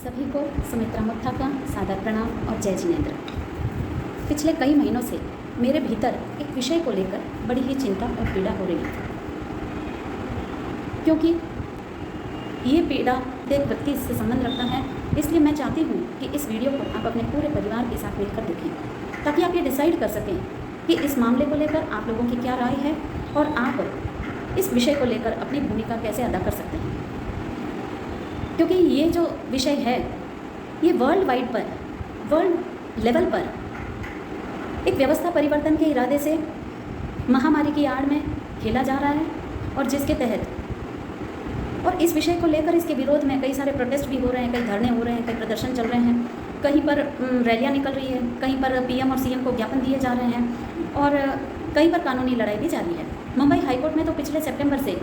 सभी को सुमित्रा मुत्था का सादर प्रणाम और जय जिनेंद्र। पिछले कई महीनों से मेरे भीतर एक विषय को लेकर बड़ी ही चिंता और पीड़ा हो रही है, क्योंकि ये पीड़ा एक व्यक्ति से संबंध रखता है। इसलिए मैं चाहती हूँ कि इस वीडियो को आप अपने पूरे परिवार के साथ मिलकर देखें, ताकि आप ये डिसाइड कर सकें कि इस मामले को लेकर आप लोगों की क्या राय है और आप इस विषय को लेकर अपनी भूमिका कैसे अदा कर सकते हैं। क्योंकि ये जो विषय है ये वर्ल्ड वाइड पर, वर्ल्ड लेवल पर एक व्यवस्था परिवर्तन के इरादे से महामारी की आड़ में खेला जा रहा है, और जिसके तहत और इस विषय को लेकर इसके विरोध में कई सारे प्रोटेस्ट भी हो रहे हैं, कई धरने हो रहे हैं, कई प्रदर्शन चल रहे हैं, कहीं पर रैलियां निकल रही है, कहीं पर पीएम और सीएम को ज्ञापन दिए जा रहे हैं, और कहीं पर कानूनी लड़ाई भी जारी है। मुंबई हाईकोर्ट में तो पिछले सितंबर से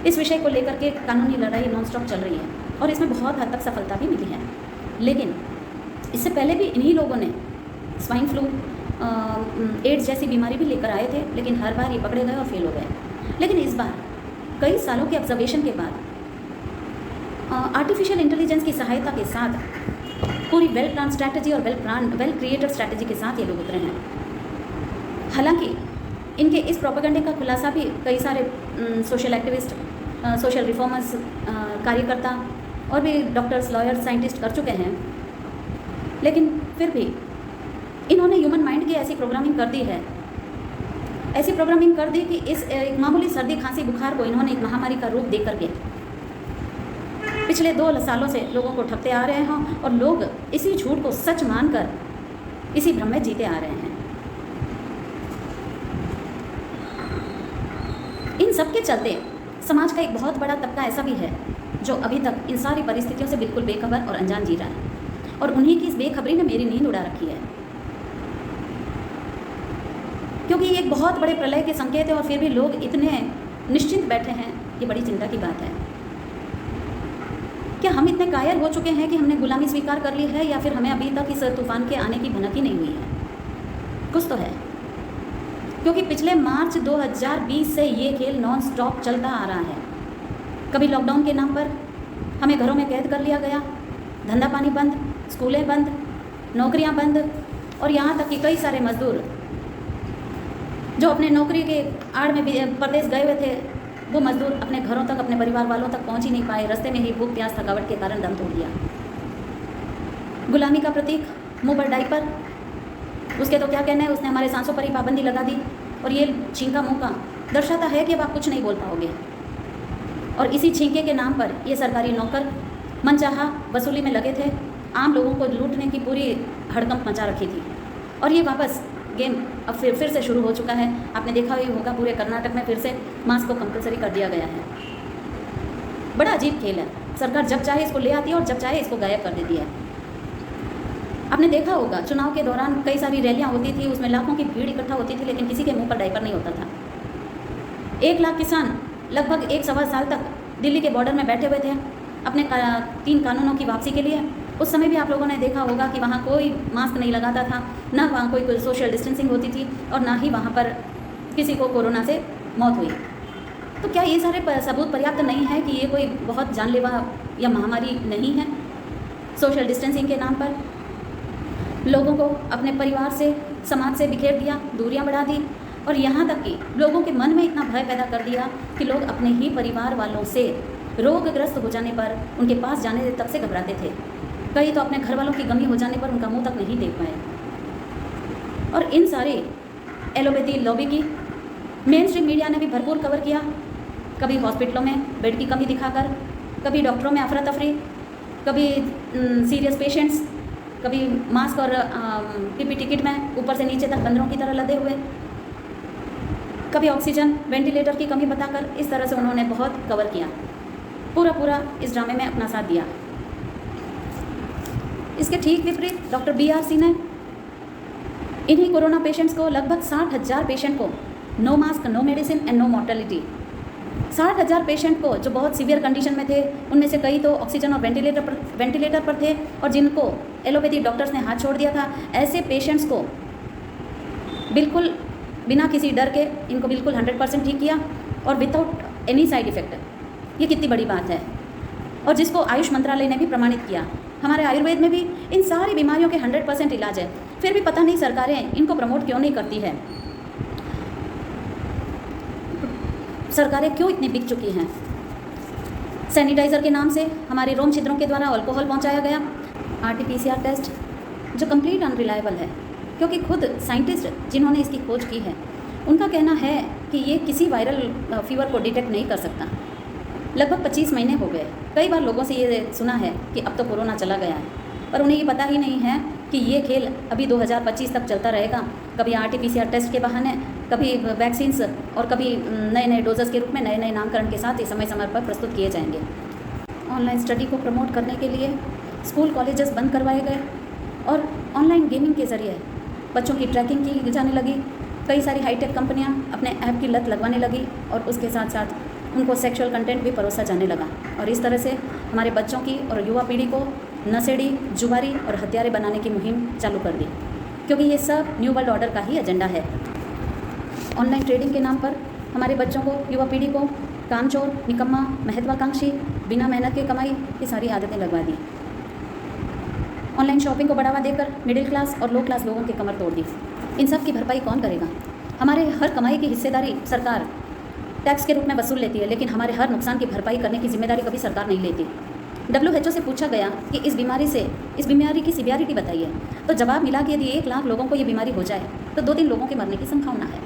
इस विषय को लेकर के कानूनी लड़ाई नॉन स्टॉप चल रही है, और इसमें बहुत हद तक सफलता भी मिली है। लेकिन इससे पहले भी इन्हीं लोगों ने स्वाइन फ्लू, एड्स जैसी बीमारी भी लेकर आए थे, लेकिन हर बार ये पकड़े गए और फेल हो गए। लेकिन इस बार कई सालों के ऑब्जर्वेशन के बाद आर्टिफिशियल इंटेलिजेंस की सहायता के साथ पूरी वेल प्लान स्ट्रैटेजी और वेल क्रिएटेड स्ट्रैटेजी के साथ ये लोग उतरे हैं। हालांकि इनके इस प्रोपेगेंडे का खुलासा भी कई सारे सोशल एक्टिविस्ट, सोशल रिफॉर्मर्स, कार्यकर्ता और भी डॉक्टर्स, लॉयर्स, साइंटिस्ट कर चुके हैं। लेकिन फिर भी इन्होंने ह्यूमन माइंड की ऐसी प्रोग्रामिंग कर दी है, ऐसी प्रोग्रामिंग कर दी कि इस एक मामूली सर्दी खांसी बुखार को इन्होंने एक महामारी का रूप दे करके पिछले 2 सालों से लोगों को ठगते आ रहे हैं, और लोग इसी झूठ को सच मानकर इसी भ्रम में जीते आ रहे हैं। इन सब के चलते समाज का एक बहुत बड़ा तबका ऐसा भी है जो अभी तक इन सारी परिस्थितियों से बिल्कुल बेखबर और अनजान जी रहा है, और उन्हीं की इस बेखबरी ने मेरी नींद उड़ा रखी है। क्योंकि ये एक बहुत बड़े प्रलय के संकेत है, और फिर भी लोग इतने निश्चिंत बैठे हैं, ये बड़ी चिंता की बात है। क्या हम इतने कायर हो चुके हैं कि हमने गुलामी स्वीकार कर ली है, या फिर हमें अभी तक इस तूफान के आने की भनक ही नहीं हुई है? कुछ तो है, क्योंकि पिछले मार्च 2020 से ये खेल नॉन स्टॉप चलता आ रहा है। कभी लॉकडाउन के नाम पर हमें घरों में कैद कर लिया गया, धंधा पानी बंद, स्कूलें बंद, नौकरियां बंद, और यहाँ तक कि कई सारे मजदूर जो अपने नौकरी के आड़ में प्रदेश गए हुए थे, वो मजदूर अपने घरों तक, अपने परिवार वालों तक पहुँच ही नहीं पाए। रास्ते में ही भूख प्यास थकावट के कारण दम तोड़ दिया। गुलामी का प्रतीक मुँह पर डायपर, उसके तो क्या कहना है, उसने हमारे सांसों पर ही पाबंदी लगा दी, और ये छींका मुँह दर्शाता है कि अब आप कुछ नहीं बोल पाओगे। और इसी छींके के नाम पर ये सरकारी नौकर मनचाहा वसूली में लगे थे, आम लोगों को लूटने की पूरी हड़कंप मचा रखी थी। और ये वापस गेम अब फिर से शुरू हो चुका है। आपने देखा ही होगा, पूरे कर्नाटक में फिर से मास्क को कंपलसरी कर दिया गया है। बड़ा अजीब खेल है। सरकार जब चाहे इसको ले आती है और जब चाहे इसको गायब कर देती है। आपने देखा होगा, चुनाव के दौरान कई सारी रैलियां होती थी, उसमें लाखों की भीड़ इकट्ठा होती थी, लेकिन किसी के मुंह पर डायपर नहीं होता था। 1 लाख किसान लगभग 1-1.25 साल तक दिल्ली के बॉर्डर में बैठे हुए थे अपने 3 कानूनों की वापसी के लिए। उस समय भी आप लोगों ने देखा होगा कि वहाँ कोई मास्क नहीं लगाता था, ना वहाँ कोई सोशल डिस्टेंसिंग होती थी, और ना ही वहाँ पर किसी को कोरोना से मौत हुई। तो क्या ये सारे सबूत पर्याप्त नहीं है कि ये कोई बहुत जानलेवा या महामारी नहीं है? सोशल डिस्टेंसिंग के नाम पर लोगों को अपने परिवार से, समाज से बिखेर दिया, दूरियां बढ़ा दी, और यहाँ तक कि लोगों के मन में इतना भय पैदा कर दिया कि लोग अपने ही परिवार वालों से रोगग्रस्त हो जाने पर उनके पास जाने तक से घबराते थे। कई तो अपने घर वालों की गमी हो जाने पर उनका मुंह तक नहीं देख पाए। और इन सारे एलोपैथी लॉबी की मेन स्ट्रीम मीडिया ने भी भरपूर कवर किया। कभी हॉस्पिटलों में बेड की कमी दिखाकर, कभी डॉक्टरों में अफरा तफरी, कभी सीरियस पेशेंट्स, कभी मास्क और पीपी टिकट में ऊपर से नीचे तक बंदरों की तरह लदे हुए, कभी ऑक्सीजन, वेंटिलेटर की कमी बताकर। इस तरह से उन्होंने बहुत कवर किया, पूरा इस ड्रामे में अपना साथ दिया। इसके ठीक विपरीत डॉक्टर BR सिंह ने इन्हीं कोरोना पेशेंट्स को, लगभग 60,000 पेशेंट को, no mask, no medicine and no mortality, 60,000 patient को जो बहुत सीवियर कंडीशन में थे, उनमें से कई तो ऑक्सीजन और वेंटिलेटर पर थे, और जिनको एलोपैथी डॉक्टर्स ने हाथ छोड़ दिया था, ऐसे पेशेंट्स को बिल्कुल बिना किसी डर के इनको बिल्कुल 100% ठीक किया, और विदाउट एनी साइड इफ़ेक्ट। ये कितनी बड़ी बात है। और जिसको आयुष मंत्रालय ने भी प्रमाणित किया। हमारे आयुर्वेद में भी इन सारी बीमारियों के 100% इलाज है, फिर भी पता नहीं सरकारें इनको प्रमोट क्यों नहीं करती है। सरकारें क्यों इतनी बिक चुकी हैं। सैनिटाइज़र के नाम से हमारे रोम छिद्रों के द्वारा अल्कोहल पहुंचाया गया। RT-PCR टेस्ट जो कंप्लीट अनरिलायबल है, क्योंकि खुद साइंटिस्ट जिन्होंने इसकी खोज की है उनका कहना है कि ये किसी वायरल फीवर को डिटेक्ट नहीं कर सकता। लगभग 25 महीने हो गए। कई बार लोगों से ये सुना है कि अब तो कोरोना चला गया है, पर उन्हें ये पता ही नहीं है कि ये खेल अभी 2025 तक चलता रहेगा। कभी RT-PCR टेस्ट के बहाने, कभी वैक्सीन्स और कभी नए नए डोजेस के रूप में नए नए नामकरण के साथ ही समय समय पर प्रस्तुत किए जाएंगे। ऑनलाइन स्टडी को प्रमोट करने के लिए स्कूल कॉलेजेस बंद करवाए गए और ऑनलाइन गेमिंग के ज़रिए बच्चों की ट्रैकिंग की जाने लगी। कई सारी हाईटेक कंपनियां अपने ऐप की लत लगवाने लगी और उसके साथ साथ उनको सेक्सुअल कंटेंट भी परोसा जाने लगा। और इस तरह से हमारे बच्चों की और युवा पीढ़ी को नशेड़ी, जुआरी और हत्यारे बनाने की मुहिम चालू कर दी, क्योंकि ये सब न्यू वर्ल्ड ऑर्डर का ही एजेंडा है। ऑनलाइन ट्रेडिंग के नाम पर हमारे बच्चों को, युवा पीढ़ी को कामचोर, निकम्मा, महत्वाकांक्षी, बिना मेहनत के कमाई, ये सारी आदतें लगवा दी। ऑनलाइन शॉपिंग को बढ़ावा देकर मिडिल क्लास और लो क्लास लोगों की कमर तोड़ दी। इन सब की भरपाई कौन करेगा? हमारे हर कमाई की हिस्सेदारी सरकार टैक्स के रूप में वसूल लेती है, लेकिन हमारे हर नुकसान की भरपाई करने की जिम्मेदारी कभी सरकार नहीं लेती। WHO से पूछा गया कि इस बीमारी की सीवियरिटी बताइए, तो जवाब मिला कि यदि 1 लाख लोगों को ये बीमारी हो जाए तो 2-3 लोगों के मरने की संभावना है।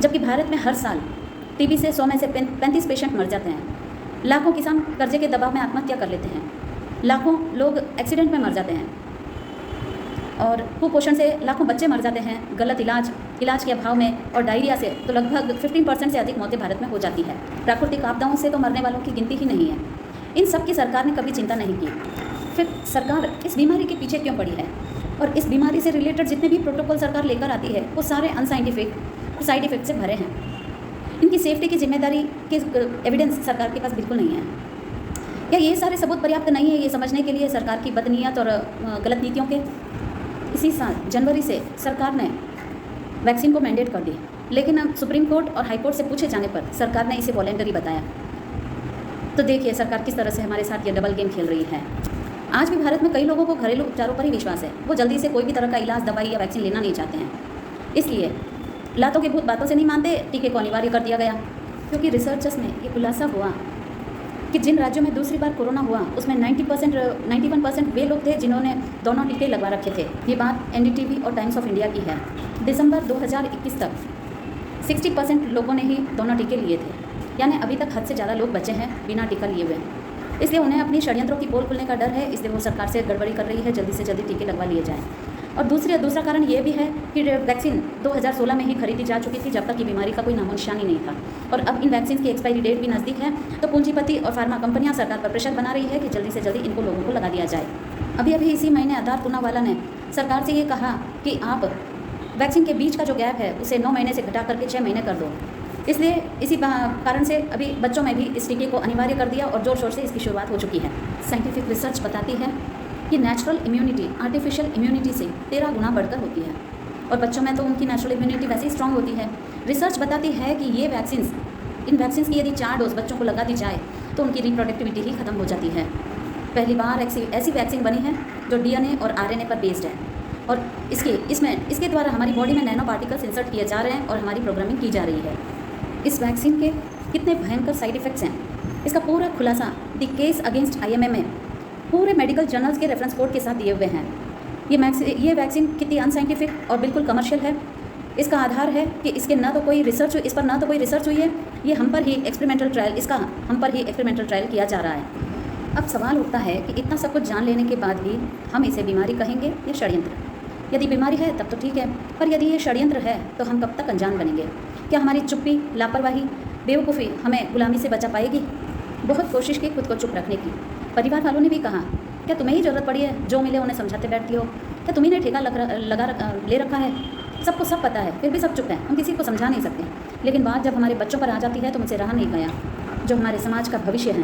जबकि भारत में हर साल TB से 100 में से 35 पेशेंट मर जाते हैं। लाखों किसान कर्जे के दबाव में आत्महत्या कर लेते हैं। लाखों लोग एक्सीडेंट में मर जाते हैं और कुपोषण से लाखों बच्चे मर जाते हैं। गलत इलाज के अभाव में और डायरिया से तो लगभग 15% से अधिक मौतें भारत में हो जाती है। प्राकृतिक आपदाओं से तो मरने वालों की गिनती ही नहीं है। इन सब की सरकार ने कभी चिंता नहीं की। फिर सरकार इस बीमारी के पीछे क्यों पड़ी है? और इस बीमारी से रिलेटेड जितने भी प्रोटोकॉल सरकार लेकर आती है वो सारे अनसाइंटिफिक और साइड इफेक्ट से भरे हैं। इनकी सेफ्टी की जिम्मेदारी के एविडेंस सरकार के पास बिल्कुल नहीं है। क्या ये सारे सबूत पर्याप्त नहीं है ये समझने के लिए सरकार की बदनीयत और गलत नीतियों के? इसी साल जनवरी से सरकार ने वैक्सीन को मैंडेट कर दी, लेकिन अब सुप्रीम कोर्ट और हाई कोर्ट से पूछे जाने पर सरकार ने इसे वॉलेंटरी बताया। तो देखिए सरकार किस तरह से हमारे साथ ये डबल गेम खेल रही है। आज भी भारत में कई लोगों को घरेलू उपचारों पर ही विश्वास है। वो जल्दी से कोई भी तरह का इलाज, दवाई या वैक्सीन लेना नहीं चाहते हैं। इसलिए लातों के भूत बातों से नहीं मानते, टीके को अनिवार्य कर दिया गया। क्योंकि रिसर्चर्स में ये खुलासा हुआ कि जिन राज्यों में दूसरी बार कोरोना हुआ उसमें 91% वे लोग थे जिन्होंने दोनों टीके लगवा रखे थे। ये बात NDTV और टाइम्स ऑफ इंडिया की है। दिसंबर 2021 तक 60% लोगों ने ही दोनों टीके लिए थे, यानी अभी तक हद से ज़्यादा लोग बचे हैं बिना टीका लिए हुए। इसलिए उन्हें अपनी षड्यंत्रों की पोल खुलने का डर है, इसलिए वो सरकार से गड़बड़ी कर रही है, जल्दी से जल्दी टीके लगवा लिए जाएँ। और दूसरा कारण ये भी है कि वैक्सीन 2016 में ही खरीदी जा चुकी थी, जब तक ये बीमारी का कोई नामो निशान ही नहीं था। और अब इन वैक्सीन की एक्सपायरी डेट भी नज़दीक है, तो पूंजीपति और फार्मा कंपनियां सरकार पर प्रेशर बना रही है कि जल्दी से जल्दी इनको लोगों को लगा दिया जाए। अभी इसी महीने आधार पूनावाला ने सरकार से ये कहा कि आप वैक्सीन के बीच का जो गैप है उसे 9 महीने से घटा करके 6 महीने कर दो। इसलिए इसी कारण से अभी बच्चों में भी इस टीके को अनिवार्य कर दिया और जोर शोर से इसकी शुरुआत हो चुकी है। साइंटिफिक रिसर्च बताती है कि नेचुरल इम्यूनिटी आर्टिफिशियल इम्यूनिटी से 13 गुना बढ़कर होती है, और बच्चों में तो उनकी नेचुरल इम्यूनिटी वैसे ही स्ट्रांग होती है। रिसर्च बताती है कि इन वैक्सीन की यदि 4 डोज बच्चों को लगा दी जाए तो उनकी रिप्रोडक्टिविटी ही खत्म हो जाती है। पहली बार ऐसी वैक्सीन बनी है जो DNA और RNA पर बेस्ड है, और इसके द्वारा हमारी बॉडी में नैनो पार्टिकल्स इंसर्ट किए जा रहे हैं और हमारी प्रोग्रामिंग की जा रही है। इस वैक्सीन के कितने भयंकर साइड इफ़ेक्ट्स हैं, इसका पूरा खुलासा द केस अगेंस्ट IMA में पूरे मेडिकल जर्नल्स के रेफरेंस कोड के साथ दिए हुए हैं। ये वैक्सीन कितनी अनसाइंटिफिक और बिल्कुल कमर्शियल है। इसका आधार है कि इस पर ना तो कोई रिसर्च हुई है, ये हम पर ही एक्सपेरिमेंटल ट्रायल किया जा रहा है। अब सवाल उठता है कि इतना सब कुछ जान लेने के बाद भी हम इसे बीमारी कहेंगे या षड्यंत्र? यदि बीमारी है तब तो ठीक है, पर यदि ये षड्यंत्र है तो हम कब तक अनजान बनेंगे? क्या हमारी चुप्पी, लापरवाही, बेवकूफ़ी हमें गुलामी से बचा पाएगी? बहुत कोशिश की खुद को चुप रखने की। परिवार वालों ने भी कहा, क्या तुम्हें ही ज़रूरत पड़ी है, जो मिले उन्हें समझाते बैठती हो? क्या तुम्ही ने ठेका ले रखा है? सबको सब पता है, फिर भी सब चुप हैं, हम किसी को समझा नहीं सकते। लेकिन बात जब हमारे बच्चों पर आ जाती है तो मुझसे रहा नहीं गया, जो हमारे समाज का भविष्य है।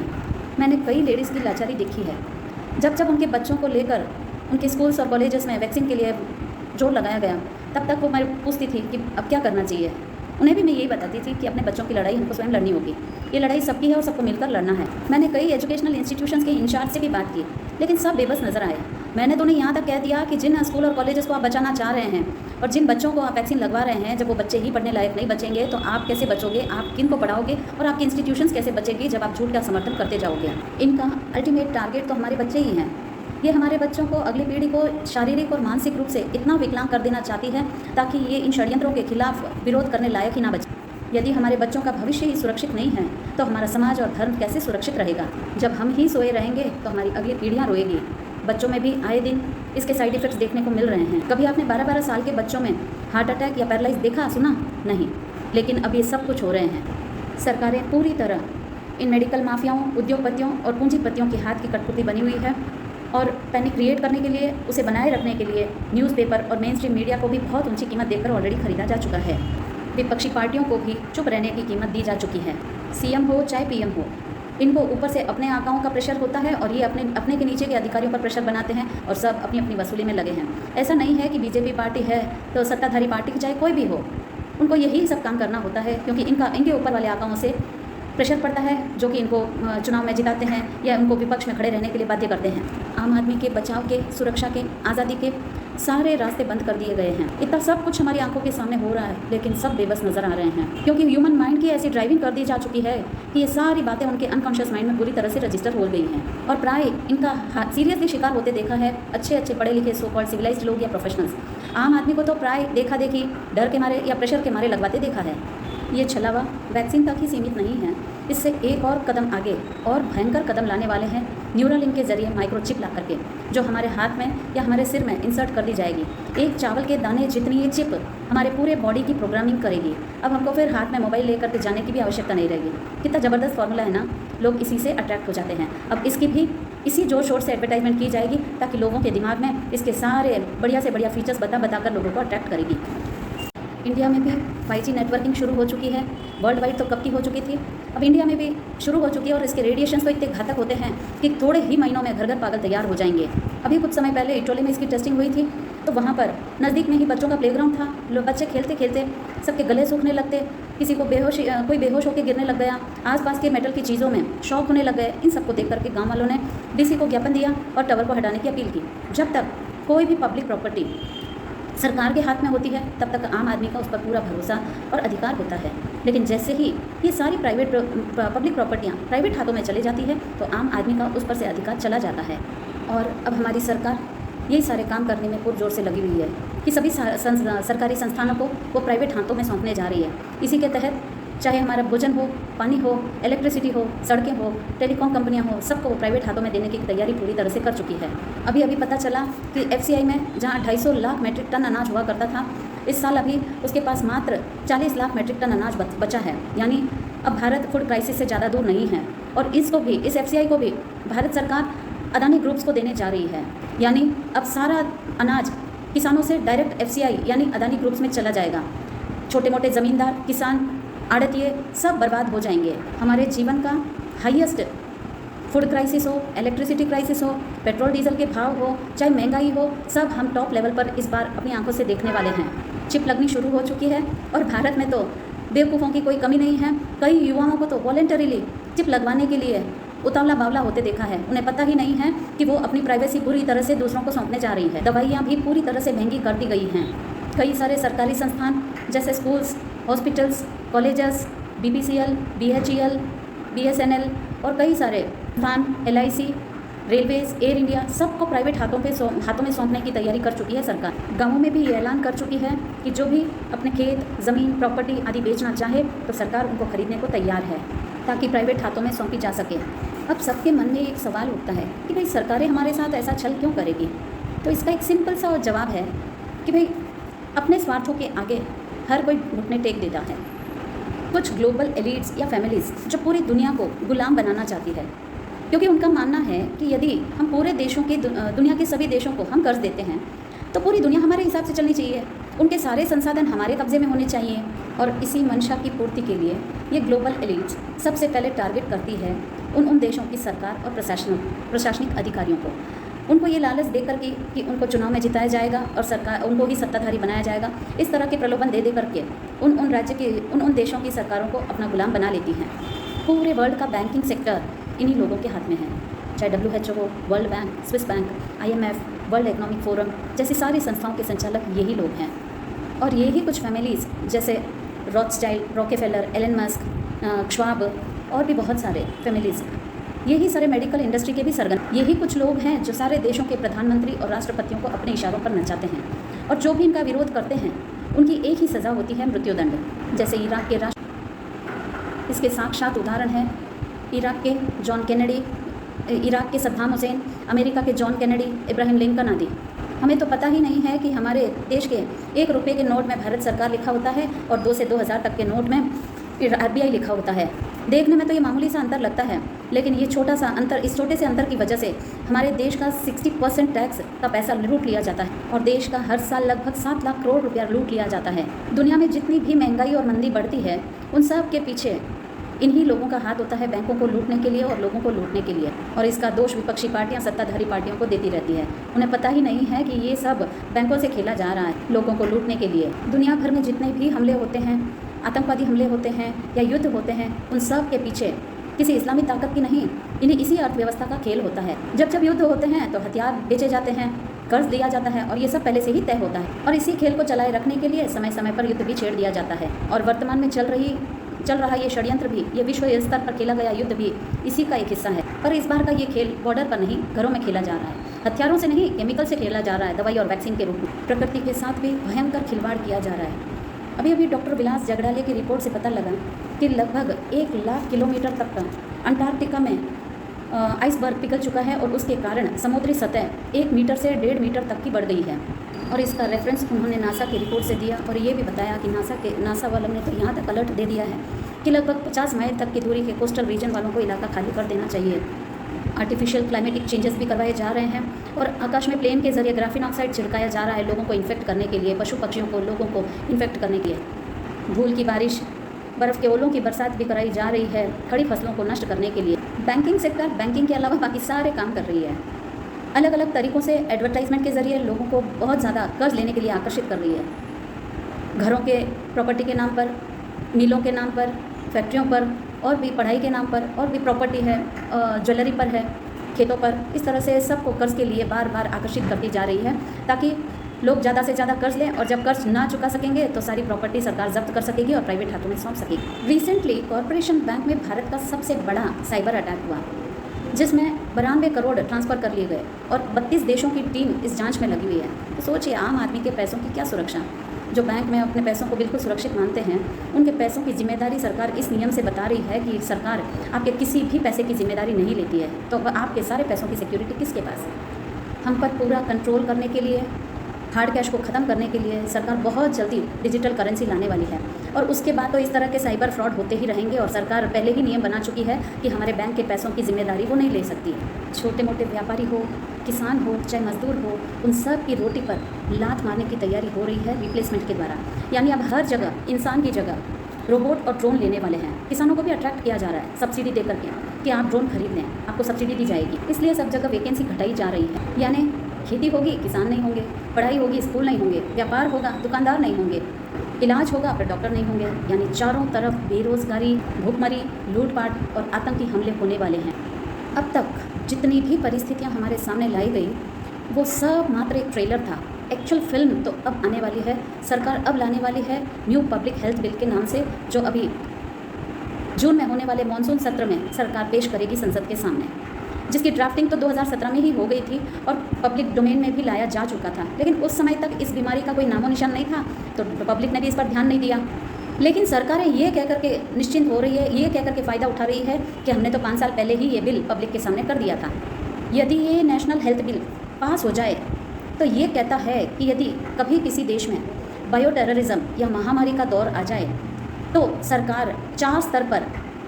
मैंने कई लेडीज़ की लाचारी देखी है। जब उनके बच्चों को लेकर उनके स्कूल्स और कॉलेजेस में वैक्सीन के लिए जोर लगाया गया, तब तक वो मैं पूछती थी कि अब क्या करना चाहिए। उन्हें भी मैं यही बताती थी कि अपने बच्चों की लड़ाई हमको स्वयं लड़नी होगी। ये लड़ाई सबकी है और सबको मिलकर लड़ना है। मैंने कई एजुकेशनल इंस्टीट्यूशंस के इंचार्ज से भी बात की, लेकिन सब बेबस नजर आए। मैंने तो उन्हें यहाँ तक कह दिया कि जिन स्कूल और कॉलेजेस को आप बचाना चाह रहे हैं और जिन बच्चों को आप वैक्सीन लगवा रहे हैं, जब वो बच्चे ही पढ़ने लायक नहीं बचेंगे तो आप कैसे बचोगे, आप किन को पढ़ाओगे और आपकी इंस्टीट्यूशंस कैसे बचेगी जब आप झूठ का समर्थन करते जाओगे। इनका अल्टीमेट टारगेट तो हमारे बच्चे ही हैं। ये हमारे बच्चों को, अगली पीढ़ी को शारीरिक और मानसिक रूप से इतना विकलांग कर देना चाहती है ताकि ये इन षड्यंत्रों के खिलाफ विरोध करने लायक ही ना बचे। यदि हमारे बच्चों का भविष्य ही सुरक्षित नहीं है तो हमारा समाज और धर्म कैसे सुरक्षित रहेगा। जब हम ही सोए रहेंगे तो हमारी अगली पीढ़ियाँ रोएगी। बच्चों में भी आए दिन इसके साइड इफ़ेक्ट्स देखने को मिल रहे हैं। कभी आपने 12-12 साल के बच्चों में हार्ट अटैक या पैरालाइज देखा, सुना? नहीं। लेकिन अब ये सब कुछ हो रहे हैं। सरकारें पूरी तरह इन मेडिकल माफियाओं, उद्योगपतियों और पूंजीपतियों के हाथ की कठपुतली बनी हुई है और पैनिक क्रिएट करने के लिए, उसे बनाए रखने के लिए न्यूज़पेपर और मेन स्ट्रीम मीडिया को भी बहुत ऊंची कीमत देकर ऑलरेडी खरीदा जा चुका है। विपक्षी पार्टियों को भी चुप रहने की कीमत दी जा चुकी है। सीएम हो चाहे पीएम हो, इनको ऊपर से अपने आकाओं का प्रेशर होता है और ये अपने के नीचे के अधिकारियों पर प्रेशर बनाते हैं और सब अपनी अपनी वसूली में लगे हैं। ऐसा नहीं है कि बीजेपी पार्टी है तो सत्ताधारी पार्टी की चाहे कोई भी हो, उनको यही सब काम करना होता है क्योंकि इनके ऊपर वाले आकाओं से प्रेशर पड़ता है जो कि इनको चुनाव में जिताते हैं या उनको विपक्ष में खड़े रहने के लिए बाध्य करते हैं। आम आदमी के बचाव के, सुरक्षा के, आज़ादी के सारे रास्ते बंद कर दिए गए हैं। इतना सब कुछ हमारी आंखों के सामने हो रहा है लेकिन सब बेबस नज़र आ रहे हैं क्योंकि ह्यूमन माइंड की ऐसी ड्राइविंग कर दी जा चुकी है कि ये सारी बातें उनके अनकॉन्शियस माइंड में पूरी तरह से रजिस्टर हो गई हैं और प्राय इनका सीरियसली शिकार होते देखा है अच्छे पढ़े लिखे सो कॉल्ड सिविलाइज्ड लोग या प्रोफेशनल्स। आम आदमी को तो प्राय देखा देखी, डर के मारे या प्रेशर के मारे लगवाते देखा है। ये छलावा वैक्सीन तक ही सीमित नहीं है, इससे एक और कदम आगे और भयंकर कदम लाने वाले हैं न्यूरालिंक के जरिए माइक्रोचिप ला करके, जो हमारे हाथ में या हमारे सिर में इंसर्ट कर दी जाएगी। एक चावल के दाने जितनी ये चिप हमारे पूरे बॉडी की प्रोग्रामिंग करेगी। अब हमको फिर हाथ में मोबाइल लेकर के जाने की भी आवश्यकता नहीं रहेगी। कितना ज़बरदस्त फॉर्मूला है ना, लोग इसी से अट्रैक्ट हो जाते हैं। अब इसकी भी इसी जोर शोर से एडवर्टाइजमेंट की जाएगी ताकि लोगों के दिमाग में इसके सारे बढ़िया से बढ़िया फीचर्स बता कर लोगों को अट्रैक्ट करेगी। इंडिया में भी 5G नेटवर्किंग शुरू हो चुकी है। वर्ल्ड वाइड तो कब की हो चुकी थी, अब इंडिया में भी शुरू हो चुकी है और इसके रेडिएशंस तो इतने घातक होते हैं कि थोड़े ही महीनों में घर घर पागल तैयार हो जाएंगे। अभी कुछ समय पहले इटोली में इसकी टेस्टिंग हुई थी तो वहाँ पर नज़दीक में ही बच्चों का प्लेग्राउंड था। बच्चे खेलते खेलते सबके गले सूखने लगते, किसी को कोई बेहोश होकर गिरने लग गया, आसपास के मेटल की चीज़ों में शॉक होने लग गए। इन सबको देख करके गाँव वालों ने डीसी को ज्ञापन दिया और टावर को हटाने की अपील की। जब तक कोई भी पब्लिक प्रॉपर्टी सरकार के हाथ में होती है तब तक आम आदमी का उस पर पूरा भरोसा और अधिकार होता है, लेकिन जैसे ही ये सारी पब्लिक प्रॉपर्टियाँ प्राइवेट हाथों में चली जाती है तो आम आदमी का उस पर से अधिकार चला जाता है। और अब हमारी सरकार यही सारे काम करने में पुरजोर से लगी हुई है कि सभी सरकारी संस्थानों को वो प्राइवेट हाथों में सौंपने जा रही है। इसी के तहत चाहे हमारा भोजन हो, पानी हो, इलेक्ट्रिसिटी हो, सड़कें हो, टेलीकॉम कंपनियां हो, सबको वो प्राइवेट हाथों में देने की तैयारी पूरी तरह से कर चुकी है। अभी पता चला कि FCI में जहां 250 लाख मेट्रिक टन अनाज हुआ करता था, इस साल अभी उसके पास मात्र 40 लाख मेट्रिक टन अनाज बचा है। यानी अब भारत फूड क्राइसिस से ज़्यादा दूर नहीं है और इसको भी, इस FCI को भी भारत सरकार अदानी ग्रुप्स को देने जा रही है। यानी अब सारा अनाज किसानों से डायरेक्ट FCI यानी अदानी ग्रुप्स में चला जाएगा। छोटे मोटे ज़मींदार, किसान, आड़तिए सब बर्बाद हो जाएंगे। हमारे जीवन का हाईएस्ट फूड क्राइसिस हो, इलेक्ट्रिसिटी क्राइसिस हो, पेट्रोल डीजल के भाव हो, चाहे महंगाई हो, सब हम टॉप लेवल पर इस बार अपनी आंखों से देखने वाले हैं। चिप लगनी शुरू हो चुकी है और भारत में तो बेवकूफ़ों की कोई कमी नहीं है। कई युवाओं को तो वॉलेंटरीली चिप लगवाने के लिए उतावला बावला होते देखा है। उन्हें पता ही नहीं है कि वो अपनी प्राइवेसी पूरी तरह से दूसरों को सौंपने जा रही है। दवाइयाँ भी पूरी तरह से महंगी कर दी गई हैं। कई सारे सरकारी संस्थान जैसे schools, hospitals, colleges, BPCL, BHEL, BSNL और कई सारे संस्थान, LIC, रेलवेज, एयर इंडिया, सबको प्राइवेट हाथों में सौंपने की तैयारी कर चुकी है सरकार। गाँवों में भी ये ऐलान कर चुकी है कि जो भी अपने खेत, ज़मीन, प्रॉपर्टी आदि बेचना चाहे तो सरकार उनको खरीदने को तैयार है ताकि प्राइवेट हाथों में सौंपी जा सके। अब सबके मन में एक सवाल उठता है कि भाई सरकारें हमारे साथ ऐसा छल क्यों करेगी। तो इसका एक सिंपल सा जवाब है कि भाई अपने स्वार्थों के आगे हर कोई घुटने टेक देता है। कुछ ग्लोबल एलिट्स या फैमिलीज़ जो पूरी दुनिया को गुलाम बनाना चाहती है, क्योंकि उनका मानना है कि यदि हम पूरे देशों के दुनिया के सभी देशों को हम कर्ज देते हैं तो पूरी दुनिया हमारे हिसाब से चलनी चाहिए, उनके सारे संसाधन हमारे कब्जे में होने चाहिए। और इसी मंशा की पूर्ति के लिए ये ग्लोबल एलिट्स सबसे पहले टारगेट करती है उन देशों की सरकार और प्रशासनिक अधिकारियों को उनको ये लालच दे करके कि उनको चुनाव में जिताया जाएगा और सरकार उनको ही सत्ताधारी बनाया जाएगा, इस तरह के प्रलोभन दे करके उन राज्य के उन देशों की सरकारों को अपना गुलाम बना लेती हैं। पूरे वर्ल्ड का बैंकिंग सेक्टर इन्हीं लोगों के हाथ में है, चाहे WHO हो, world bank, Swiss bank, IMF, world economic forum जैसी सारी संस्थाओं के संचालक यही लोग हैं। और यही कुछ फैमिलीज़ जैसे रॉथस्चाइल्ड, रॉकेफेलर, एलन मस्क, श्वाब और भी बहुत सारे फैमिलीज़, यही सारे मेडिकल इंडस्ट्री के भी सरगर्म, यही कुछ लोग हैं जो सारे देशों के प्रधानमंत्री और राष्ट्रपतियों को अपने इशारों पर नचाते हैं। और जो भी इनका विरोध करते हैं उनकी एक ही सज़ा होती है, मृत्युदंड। जैसे इराक के राष्ट्र, इसके साक्षात उदाहरण हैं इराक के जॉन कैनेडी, इराक के सद्दाम हुसैन, अमेरिका के जॉन कैनेडी, इब्राहिम लिंकन आदि। हमें तो पता ही नहीं है कि हमारे देश के 1 रुपये के नोट में भारत सरकार लिखा होता है और 2 से 2000 तक के नोट में RBI लिखा होता है। देखने में तो ये मामूली सा अंतर लगता है, लेकिन ये छोटा सा अंतर, इस छोटे से अंतर की वजह से हमारे देश का 60% टैक्स का पैसा लूट लिया जाता है और देश का हर साल लगभग 7 लाख करोड़ रुपया लूट लिया जाता है। दुनिया में जितनी भी महंगाई और मंदी बढ़ती है, उन सब के पीछे इन्हीं लोगों का हाथ होता है, बैंकों को लूटने के लिए और लोगों को लूटने के लिए। और इसका दोष विपक्षी पार्टियां सत्ताधारी पार्टियों को देती रहती है। उन्हें पता ही नहीं है कि ये सब बैंकों से खेला जा रहा है लोगों को लूटने के लिए। दुनिया भर में जितने भी हमले होते हैं, आतंकवादी हमले होते हैं या युद्ध होते हैं, उन सब के पीछे किसी इस्लामी ताकत की नहीं, इन्हीं इसी अर्थव्यवस्था का खेल होता है। जब जब युद्ध होते हैं तो हथियार बेचे जाते हैं, कर्ज दिया जाता है और ये सब पहले से ही तय होता है। और इसी खेल को चलाए रखने के लिए समय समय पर युद्ध भी छेड़ दिया जाता है। और वर्तमान में चल रहा ये षड्यंत्र भी, ये विश्व स्तर पर खेला गया युद्ध भी इसी का एक हिस्सा है। पर इस बार का ये खेल बॉर्डर पर नहीं, घरों में खेला जा रहा है। हथियारों से नहीं, केमिकल से खेला जा रहा है, दवाई और वैक्सीन के रूप में। प्रकृति के साथ भी भयंकर खिलवाड़ किया जा रहा है। अभी डॉक्टर विलास जगड़ाले की रिपोर्ट से पता लगा कि लगभग 1 लाख किलोमीटर तक का अंटार्कटिका में आइसबर्ग पिघल चुका है और उसके कारण समुद्री सतह 1 मीटर से 1.5 मीटर तक की बढ़ गई है। और इसका रेफरेंस उन्होंने नासा की रिपोर्ट से दिया और ये भी बताया कि नासा वालों ने तो यहाँ तक अलर्ट दे दिया है कि लगभग 50 माइल तक की दूरी के कोस्टल रीजन वालों को इलाका खाली कर देना चाहिए। आर्टिफिशियल क्लाइमेटिक चेंजेस भी करवाए जा रहे हैं और आकाश में प्लेन के जरिए ग्राफीन ऑक्साइड छिड़काया जा रहा है लोगों को इन्फेक्ट करने के लिए, पशु पक्षियों को, लोगों को इन्फेक्ट करने के लिए। धूल की बारिश, बर्फ़ के ओलों की बरसात भी कराई जा रही है खड़ी फसलों को नष्ट करने के लिए। बैंकिंग सेक्टर बैंकिंग के अलावा बाकी सारे काम कर रही है। अलग अलग तरीक़ों से एडवर्टाइजमेंट के ज़रिए लोगों को बहुत ज़्यादा कर्ज लेने के लिए आकर्षित कर रही है। घरों के प्रॉपर्टी के नाम पर, मिलों के नाम पर, फैक्ट्रियों पर और भी पढ़ाई के नाम पर और भी प्रॉपर्टी है, ज्वेलरी पर है, खेतों पर, इस तरह से सबको कर्ज के लिए बार बार आकर्षित करती जा रही है ताकि लोग ज़्यादा से ज़्यादा कर्ज लें और जब कर्ज ना चुका सकेंगे तो सारी प्रॉपर्टी सरकार जब्त कर सकेगी और प्राइवेट हाथों में सौंप सकेगी। रिसेंटली कॉरपोरेशन बैंक में भारत का सबसे बड़ा साइबर अटैक हुआ जिसमें 92 करोड़ ट्रांसफ़र कर लिए गए और 32 देशों की टीम इस जांच में लगी हुई है। तो सोचिए आम आदमी के पैसों की क्या सुरक्षा। जो बैंक में अपने पैसों को बिल्कुल सुरक्षित मानते हैं, उनके पैसों की जिम्मेदारी सरकार इस नियम से बता रही है कि सरकार आपके किसी भी पैसे की जिम्मेदारी नहीं लेती है, तो आपके सारे पैसों की सिक्योरिटी किसके पास है। हम पर पूरा कंट्रोल करने के लिए, हार्ड कैश को ख़त्म करने के लिए सरकार बहुत जल्दी डिजिटल करेंसी लाने वाली है और उसके बाद तो इस तरह के साइबर फ्रॉड होते ही रहेंगे और सरकार पहले ही नियम बना चुकी है कि हमारे बैंक के पैसों की जिम्मेदारी वो नहीं ले सकती। छोटे मोटे व्यापारी हो, किसान हो, चाहे मजदूर हो, उन सब की रोटी पर लात मारने की तैयारी हो रही है रिप्लेसमेंट के द्वारा। यानी अब हर जगह इंसान की जगह रोबोट और ड्रोन लेने वाले हैं। किसानों को भी अट्रैक्ट किया जा रहा है सब्सिडी दे करके कि आप ड्रोन खरीद लें, आपको सब्सिडी दी जाएगी। इसलिए सब जगह वैकेंसी घटाई जा रही है। यानी खेती होगी, किसान नहीं होंगे, पढ़ाई होगी, स्कूल नहीं होंगे, व्यापार होगा, दुकानदार नहीं होंगे, इलाज होगा पर डॉक्टर नहीं होंगे। यानी चारों तरफ बेरोजगारी, भूखमरी, लूटपाट और आतंकी हमले होने वाले हैं। अब तक जितनी भी परिस्थितियां हमारे सामने लाई गई वो सब मात्र एक ट्रेलर था। एक्चुअल फिल्म तो अब आने वाली है। सरकार अब लाने वाली है न्यू पब्लिक हेल्थ बिल के नाम से, जो अभी जून में होने वाले मानसून सत्र में सरकार पेश करेगी संसद के सामने, जिसकी ड्राफ्टिंग तो 2017 में ही हो गई थी और पब्लिक डोमेन में भी लाया जा चुका था। लेकिन उस समय तक इस बीमारी का कोई नामो निशान नहीं था तो पब्लिक ने भी इस पर ध्यान नहीं दिया। लेकिन सरकारें ये कह करके निश्चिंत हो रही है, ये कह करके फ़ायदा उठा रही है कि हमने तो 5 साल पहले ही ये बिल पब्लिक के सामने कर दिया था। यदि ये नेशनल हेल्थ बिल पास हो जाए तो ये कहता है कि यदि कभी किसी देश में बायो टेररिज्म या महामारी का दौर आ जाए तो सरकार 4 स्तर पर,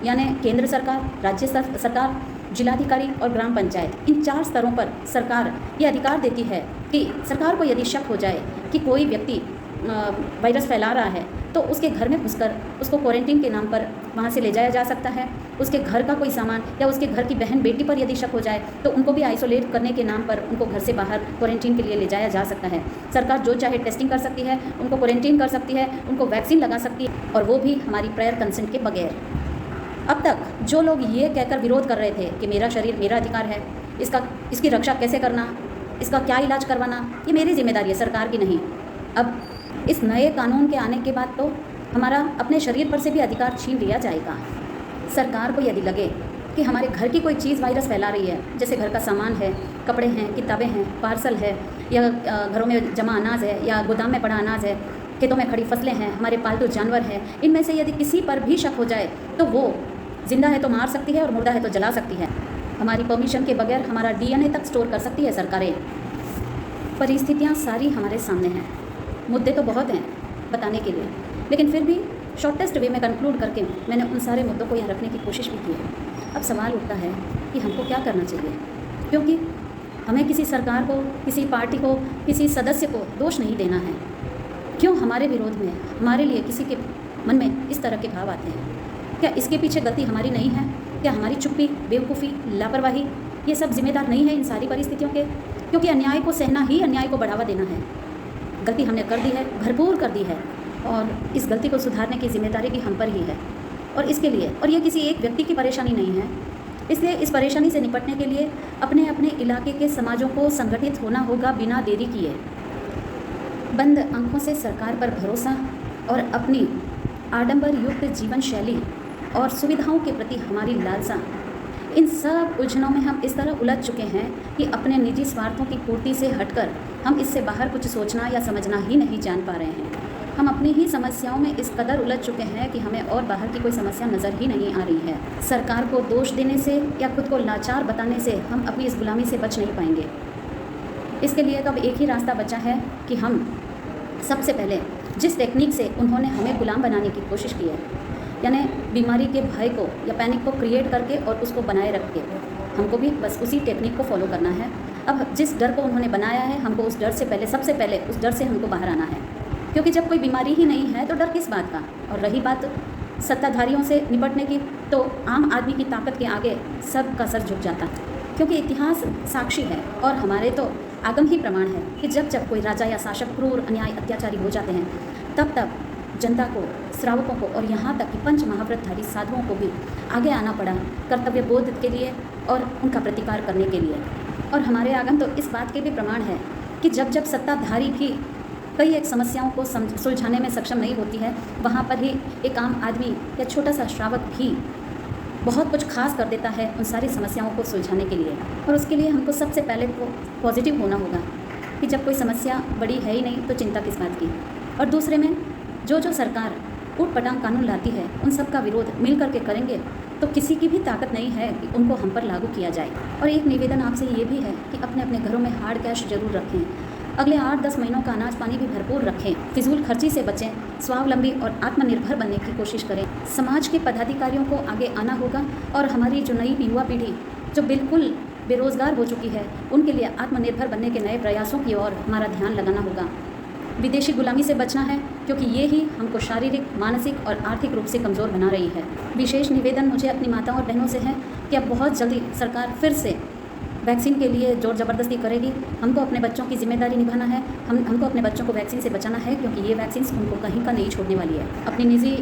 यानी केंद्र सरकार, राज्य सरकार, जिलाधिकारी और ग्राम पंचायत, इन 4 स्तरों पर सरकार ये अधिकार देती है कि सरकार को यदि शक हो जाए कि कोई व्यक्ति वायरस फैला रहा है तो उसके घर में घुसकर उसको क्वारंटीन के नाम पर वहाँ से ले जाया जा सकता है। उसके घर का कोई सामान या उसके घर की बहन बेटी पर यदि शक हो जाए तो उनको भी आइसोलेट करने के नाम पर उनको घर से बाहर क्वारंटीन के लिए ले जाया जा सकता है। सरकार जो चाहे टेस्टिंग कर सकती है, उनको क्वारंटीन कर सकती है, उनको वैक्सीन लगा सकती है, और वो भी हमारी प्रायर कंसेंट के बगैर। अब तक जो लोग ये कहकर विरोध कर रहे थे कि मेरा शरीर मेरा अधिकार है, इसकी रक्षा कैसे करना, इसका क्या इलाज करवाना, ये मेरी जिम्मेदारी है, सरकार की नहीं। अब इस नए कानून के आने के बाद तो हमारा अपने शरीर पर से भी अधिकार छीन लिया जाएगा। सरकार को यदि लगे कि हमारे घर की कोई चीज़ वायरस फैला रही है, जैसे घर का सामान है, कपड़े हैं, किताबें हैं, पार्सल है, या घरों में जमा अनाज है, या गोदाम में पड़ा अनाज है, खेतों में खड़ी फसलें हैं, हमारे पालतू जानवर हैं, इनमें से यदि किसी पर भी शक हो जाए तो वो जिंदा है तो मार सकती है और मुर्दा है तो जला सकती है। हमारी परमिशन के बगैर हमारा DNA तक स्टोर कर सकती है सरकारें। परिस्थितियाँ सारी हमारे सामने हैं, मुद्दे तो बहुत हैं बताने के लिए, लेकिन फिर भी शॉर्टेस्ट वे में कंक्लूड करके मैंने उन सारे मुद्दों को यहाँ रखने की कोशिश भी की है। अब सवाल उठता है कि हमको क्या करना चाहिए, क्योंकि हमें किसी सरकार को, किसी पार्टी को, किसी सदस्य को दोष नहीं देना है। क्यों हमारे विरोध में, हमारे लिए किसी के मन में इस तरह के भाव आते हैं? क्या इसके पीछे गलती हमारी नहीं है? क्या हमारी चुप्पी, बेवकूफ़ी, लापरवाही ये सब जिम्मेदार नहीं है इन सारी परिस्थितियों के? क्योंकि अन्याय को सहना ही अन्याय को बढ़ावा देना है। गलती हमने कर दी है, भरपूर कर दी है, और इस गलती को सुधारने की जिम्मेदारी भी हम पर ही है। और इसके लिए, और ये किसी एक व्यक्ति की परेशानी नहीं है, इसलिए इस परेशानी से निपटने के लिए अपने अपने इलाके के समाजों को संगठित होना होगा बिना देरी किए। बंद आंखों से सरकार पर भरोसा और अपनी आडंबर युक्त जीवन शैली और सुविधाओं के प्रति हमारी लालसा, इन सब उलझनों में हम इस तरह उलझ चुके हैं कि अपने निजी स्वार्थों की पूर्ति से हटकर हम इससे बाहर कुछ सोचना या समझना ही नहीं जान पा रहे हैं। हम अपनी ही समस्याओं में इस कदर उलझ चुके हैं कि हमें और बाहर की कोई समस्या नज़र ही नहीं आ रही है। सरकार को दोष देने से या खुद को लाचार बताने से हम अपनी इस गुलामी से बच नहीं पाएंगे। इसके लिए तो अब एक ही रास्ता बचा है कि हम सबसे पहले जिस टेक्निक से उन्होंने हमें गुलाम बनाने की कोशिश की है, यानी बीमारी के भय को या पैनिक को क्रिएट करके और उसको बनाए रख के, हमको भी बस उसी टेक्निक को फॉलो करना है। अब जिस डर को उन्होंने बनाया है, हमको उस डर से पहले, सबसे पहले उस डर से हमको बाहर आना है, क्योंकि जब कोई बीमारी ही नहीं है तो डर किस बात का। और रही बात सत्ताधारियों से निपटने की, तो आम आदमी की ताकत के आगे सब का सर झुक जाता है, क्योंकि इतिहास साक्षी है और हमारे तो आगम ही प्रमाण है कि जब जब कोई राजा या शासक क्रूर, अन्याय, अत्याचारी हो जाते हैं, तब तब जनता को, श्रावकों को और यहाँ तक कि पंच महाव्रतधारी साधुओं को भी आगे आना पड़ा कर्तव्य बोध के लिए और उनका प्रतिकार करने के लिए। और हमारे आगम तो इस बात के भी प्रमाण है कि जब जब सत्ताधारी भी कई एक समस्याओं को सुलझाने में सक्षम नहीं होती है, वहाँ पर ही एक आम आदमी या छोटा सा श्रावक भी बहुत कुछ खास कर देता है उन सारी समस्याओं को सुलझाने के लिए। और उसके लिए हमको सबसे पहले तो पॉजिटिव होना होगा कि जब कोई समस्या बड़ी है ही नहीं तो चिंता किस बात की। और दूसरे में जो सरकार ऊट पटांग कानून लाती है, उन सब का विरोध मिल करके करेंगे तो किसी की भी ताकत नहीं है कि उनको हम पर लागू किया जाए। और एक निवेदन आपसे ये भी है कि अपने अपने घरों में हार्ड कैश जरूर रखें, अगले 8-10 महीनों का अनाज पानी भी भरपूर रखें, फिजूल खर्ची से बचें, स्वावलंबी और आत्मनिर्भर बनने की कोशिश करें। समाज के पदाधिकारियों को आगे आना होगा और हमारी जो नई युवा पीढ़ी जो बिल्कुल बेरोज़गार हो चुकी है, उनके लिए आत्मनिर्भर बनने के नए प्रयासों की ओर हमारा ध्यान लगाना होगा। विदेशी गुलामी से बचना है, क्योंकि ये ही हमको शारीरिक, मानसिक और आर्थिक रूप से कमज़ोर बना रही है। विशेष निवेदन मुझे अपनी माताओं और बहनों से है कि अब बहुत जल्दी सरकार फिर से वैक्सीन के लिए जोर ज़बरदस्ती करेगी। हमको अपने बच्चों की जिम्मेदारी निभाना है, हमको अपने बच्चों को वैक्सीन से बचाना है, क्योंकि ये वैक्सीन उनको कहीं का नहीं छोड़ने वाली है। अपनी निजी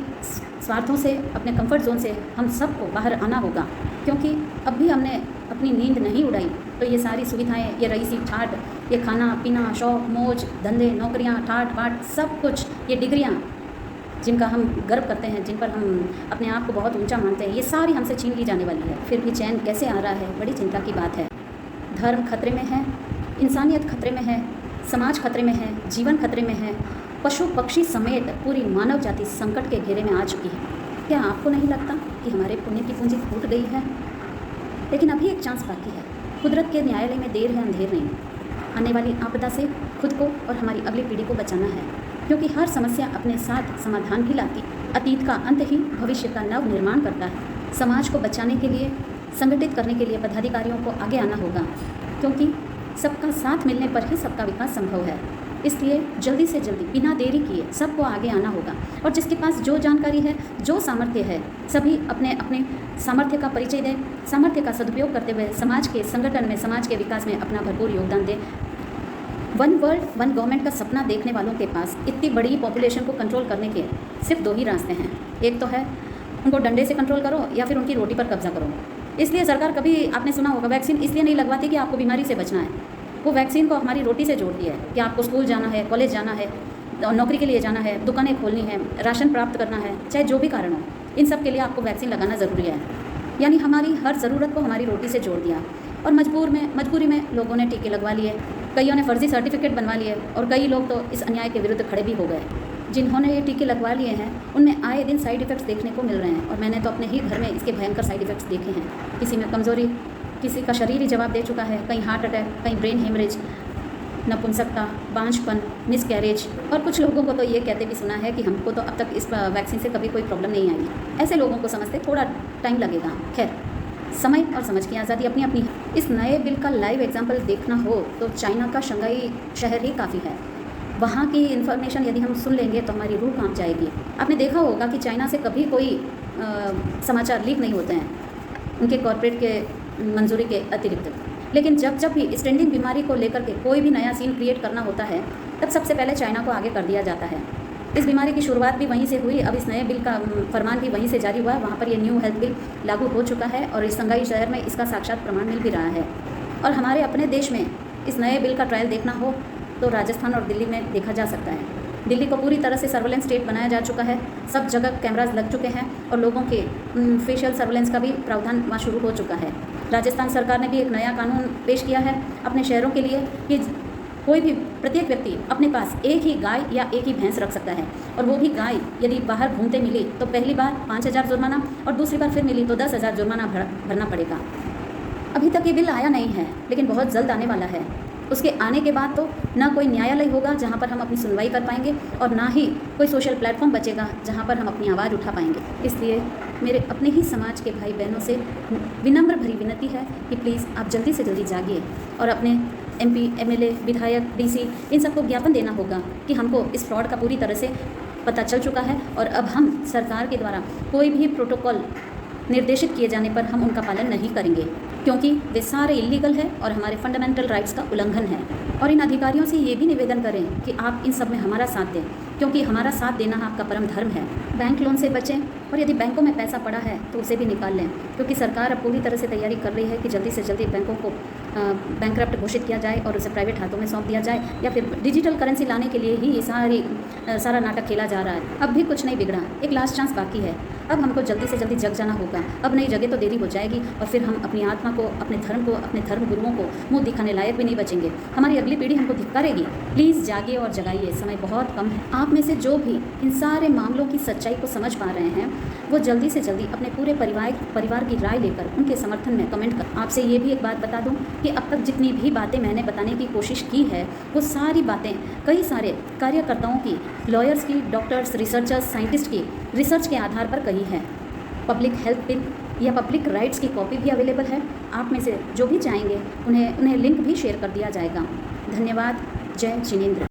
स्वार्थों से, अपने कंफर्ट जोन से हम सबको बाहर आना होगा, क्योंकि अब भी हमने अपनी नींद नहीं उड़ाई तो ये सारी सुविधाएं, ये रईसी ठाट, ये खाना पीना, शौक मौज, धंधे, नौकरियां, ठाट बाट, सब कुछ, ये डिग्रियां जिनका हम गर्व करते हैं, जिन पर हम अपने आप को बहुत ऊंचा मानते हैं, ये सारी हमसे छीन ली जाने वाली है। फिर भी चैन कैसे आ रहा है, बड़ी चिंता की बात है। धर्म खतरे में है, इंसानियत खतरे में है, समाज खतरे में है, जीवन खतरे में है, पशु पक्षी समेत पूरी मानव जाति संकट के घेरे में आ चुकी है। क्या आपको नहीं लगता कि हमारे पुण्य की पूंजी फूट गई है? लेकिन अभी एक चांस बाकी है। कुदरत के न्यायालय में देर है अंधेर नहीं। आने वाली आपदा से खुद को और हमारी अगली पीढ़ी को बचाना है, क्योंकि हर समस्या अपने साथ समाधान भी लाती। अतीत का अंत ही भविष्य का नव निर्माण करता है। समाज को बचाने के लिए, संगठित करने के लिए पदाधिकारियों को आगे आना होगा, क्योंकि सबका साथ मिलने पर ही सबका विकास संभव है। इसलिए जल्दी से जल्दी बिना देरी किए सबको आगे आना होगा और जिसके पास जो जानकारी है, जो सामर्थ्य है, सभी अपने अपने सामर्थ्य का परिचय दें, सामर्थ्य का सदुपयोग करते हुए समाज के संगठन में, समाज के विकास में अपना भरपूर योगदान दें। वन वर्ल्ड वन गवर्नमेंट का सपना देखने वालों के पास इतनी बड़ी पॉपुलेशन को कंट्रोल करने के सिर्फ 2 ही रास्ते हैं। एक तो है उनको डंडे से कंट्रोल करो या फिर उनकी रोटी पर कब्जा करो। इसलिए सरकार, कभी आपने सुना होगा, वैक्सीन इसलिए नहीं लगवाती कि आपको बीमारी से बचना है। वो वैक्सीन को हमारी रोटी से जोड़ दिया है कि आपको स्कूल जाना है, कॉलेज जाना है, नौकरी के लिए जाना है, दुकानें खोलनी है, राशन प्राप्त करना है, चाहे जो भी कारण हो, इन सब के लिए आपको वैक्सीन लगाना ज़रूरी है। यानी हमारी हर ज़रूरत को हमारी रोटी से जोड़ दिया और मजबूरी में लोगों ने टीके लगवा लिए, कईयों ने फर्जी सर्टिफिकेट बनवा लिए और कई लोग तो इस अन्याय के विरुद्ध खड़े भी हो गए। जिन्होंने ये टीके लगवा लिए हैं उनमें आए दिन साइड इफ़ेक्ट्स देखने को मिल रहे हैं और मैंने तो अपने ही घर में इसके भयंकर साइड इफ़ेक्ट्स देखे हैं। किसी में कमज़ोरी, किसी का शरीर ही जवाब दे चुका है, कहीं हार्ट अटैक, कहीं ब्रेन हेमरेज, नपुंसकता, बांझपन, मिसकैरेज और कुछ लोगों को तो ये कहते भी सुना है कि हमको तो अब तक इस वैक्सीन से कभी कोई प्रॉब्लम नहीं आई। ऐसे लोगों को समझते थोड़ा टाइम लगेगा। खैर, समय और समझ की आज़ादी अपनी अपनी है। इस नए बिल का लाइव एग्जाम्पल देखना हो तो चाइना का शंघाई शहर ही काफ़ी है। वहाँ की इन्फॉर्मेशन यदि हम सुन लेंगे तो हमारी रूह कांप जाएगी। आपने देखा होगा कि चाइना से कभी कोई समाचार लीक नहीं होते हैं उनके कॉर्पोरेट के मंजूरी के अतिरिक्त, लेकिन जब भी इस ट्रेंडिंग बीमारी को लेकर के कोई भी नया सीन क्रिएट करना होता है तब सबसे पहले चाइना को आगे कर दिया जाता है। इस बीमारी की शुरुआत भी वहीं से हुई, अब इस नए बिल का फरमान भी वहीं से जारी हुआ है। वहाँ पर ये न्यू हेल्थ बिल लागू हो चुका है और इस शंघाई शहर में इसका साक्षात प्रमाण मिल भी रहा है। और हमारे अपने देश में इस नए बिल का ट्रायल देखना हो तो राजस्थान और दिल्ली में देखा जा सकता है। दिल्ली को पूरी तरह से सर्वेलेंस स्टेट बनाया जा चुका है, सब जगह कैमराज लग चुके हैं और लोगों के फेशियल सर्वेलेंस का भी प्रावधान वहाँ शुरू हो चुका है। राजस्थान सरकार ने भी एक नया कानून पेश किया है अपने शहरों के लिए कि कोई भी प्रत्येक व्यक्ति अपने पास एक ही गाय या एक ही भैंस रख सकता है और वो भी गाय यदि बाहर घूमते मिली तो पहली बार 5,000 जुर्माना और दूसरी बार फिर मिली तो 10,000 जुर्माना भरना पड़ेगा। अभी तक ये बिल आया नहीं है लेकिन बहुत जल्द आने वाला है। उसके आने के बाद तो ना कोई न्यायालय होगा जहाँ पर हम अपनी सुनवाई कर पाएंगे और ना ही कोई सोशल प्लेटफॉर्म बचेगा जहाँ पर हम अपनी आवाज़ उठा पाएंगे। इसलिए मेरे अपने ही समाज के भाई बहनों से विनम्र भरी विनती है कि प्लीज़ आप जल्दी से जल्दी जागिए और अपने MP, MLA, विधायक, DC इन सबको ज्ञापन देना होगा कि हमको इस फ्रॉड का पूरी तरह से पता चल चुका है और अब हम सरकार के द्वारा कोई भी प्रोटोकॉल निर्देशित किए जाने पर हम उनका पालन नहीं करेंगे क्योंकि वे सारे इलीगल है और हमारे फंडामेंटल राइट्स का उल्लंघन है। और इन अधिकारियों से ये भी निवेदन करें कि आप इन सब में हमारा साथ दें क्योंकि हमारा साथ देना आपका परम धर्म है। बैंक लोन से बचें और यदि बैंकों में पैसा पड़ा है तो उसे भी निकाल लें क्योंकि सरकार अब पूरी तरह से तैयारी कर रही है कि जल्दी से जल्दी बैंकों को बैंकक्रप्ट घोषित किया जाए और उसे प्राइवेट हाथों में सौंप दिया जाए या फिर डिजिटल करेंसी लाने के लिए ही ये सारा नाटक खेला जा रहा है। अब भी कुछ नहीं बिगड़ा, एक लास्ट चांस बाकी है। अब हमको जल्दी से जल्दी जग जाना होगा। अब नहीं जगे तो देरी हो जाएगी और फिर हम अपनी आत्मा को, अपने धर्म को, अपने धर्म गुरुओं को मुंह दिखाने लायक भी नहीं बचेंगे। हमारी अगली पीढ़ी हमको धिक्कारेगी। प्लीज़ जागिए और जगाइए, समय बहुत कम है। आप में से जो भी इन सारे मामलों की सच्चाई को समझ पा रहे हैं वो जल्दी से जल्दी अपने पूरे परिवार की राय लेकर उनके समर्थन में कमेंट कर। आपसे ये भी एक बात बता दूं कि अब तक जितनी भी बातें मैंने बताने की कोशिश की है वो सारी बातें कई सारे कार्यकर्ताओं की, लॉयर्स की, डॉक्टर्स, रिसर्चर्स, साइंटिस्ट की रिसर्च के आधार पर कही है। पब्लिक हेल्थ बिल या पब्लिक राइट्स की कॉपी भी अवेलेबल है। आप में से जो भी चाहेंगे उन्हें लिंक भी शेयर कर दिया जाएगा। धन्यवाद। जय जिनेंद्र।